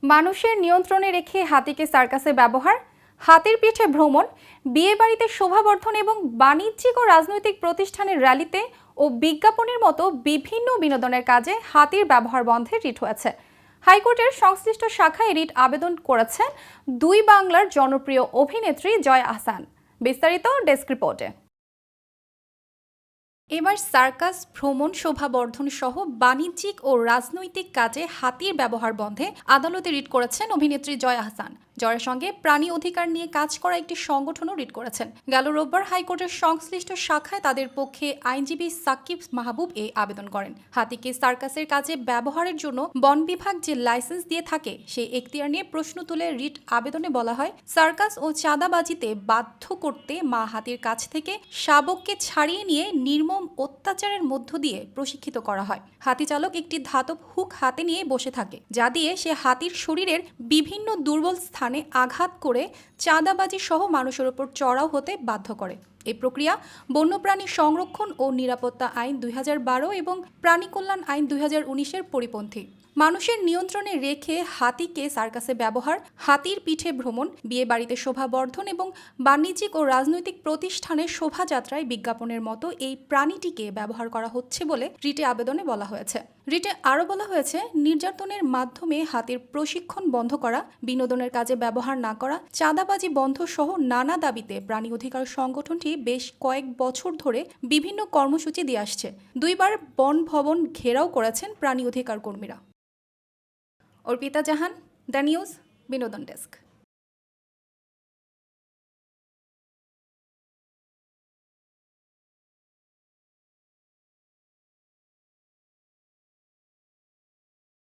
মানুষের নিয়ন্ত্রণে রেখে হাতিকে সার্কাসে ব্যবহার, হাতির পিঠে ভ্রমণ, বিয়েবাড়িতে শোভাবর্ধন এবং বাণিজ্যিক ও রাজনৈতিক প্রতিষ্ঠানের র্যালিতে ও বিজ্ঞাপনের মতো বিভিন্ন বিনোদনের কাজে হাতির ব্যবহার বন্ধে রিট হয়েছে। হাইকোর্টের সংশ্লিষ্ট শাখায় রিট আবেদন করেছেন দুই বাংলার জনপ্রিয় অভিনেত্রী জয়া আহসান। বিস্তারিত ডেস্ক রিপোর্টে। এবার সার্কাস, ভ্রমণ, শোভাবর্ধন সহ বাণিজ্যিক ও রাজনৈতিক কাজে হাতির ব্যবহার বন্ধে আদালতে রিট করেছেন অভিনেত্রী জয়া আহসান। জয়ের সঙ্গে প্রাণী অধিকার নিয়ে কাজ করা একটি সংগঠনও রিট করেছেন। গেল রোববার হাইকোর্টের সংশ্লিষ্ট শাখায় তাদের পক্ষে আইনজীবী সাকিব মাহবুব এই আবেদন করেন। হাতিকে সার্কাসের কাজে ব্যবহারের জন্য বন বিভাগ যে লাইসেন্স দিয়ে থাকে সেই এখতিয়ার নিয়ে প্রশ্ন তুলে রিট আবেদনে বলা হয়, সার্কাস ও চাঁদাবাজিতে বাধ্য করতে মা হাতির কাছ থেকে শাবককে ছাড়িয়ে নিয়ে নির্মম অত্যাচারের মধ্য দিয়ে প্রশিক্ষিত করা হয়। হাতি চালক একটি ধাতব হুক হাতে নিয়ে বসে থাকে, যা দিয়ে সে হাতির শরীরের বিভিন্ন দুর্বল স্থানে আঘাত করে চাঁদাবাজি সহ মানুষের উপর চড়াও হতে বাধ্য করে। এই প্রক্রিয়া বন্যপ্রাণী সংরক্ষণ ও নিরাপত্তা আইন 2012 এবং প্রাণী কল্যাণ আইন 2019-এর পরিপন্থী। মানুষের নিয়ন্ত্রণে রেখে হাতিকে সার্কাসে ব্যবহার, হাতির পিঠে ভ্রমণ, বিয়ে বাড়িতে শোভাবর্ধন এবং বাণিজ্যিক ও রাজনৈতিক প্রতিষ্ঠানের শোভাযাত্রায় বিজ্ঞাপনের মতো এই প্রাণীটিকে ব্যবহার করা হচ্ছে বলে রিটে আবেদনে বলা হয়েছে। রিটে আরও বলা হয়েছে, নির্যাতনের মাধ্যমে হাতির প্রশিক্ষণ বন্ধ করা, বিনোদনের কাজে ব্যবহার না করা, চাঁদাবাজি বন্ধ সহ নানা দাবিতে প্রাণী অধিকার সংগঠনটি বেশ কয়েক বছর ধরে বিভিন্ন কর্মসূচি দিয়ে আসছে। দুইবার বন ভবন ঘেরাও করেছেন প্রাণী অধিকার কর্মীরা। অর্পিতা জাহান, দ্য নিউজ, বিনোদন ডেস্ক।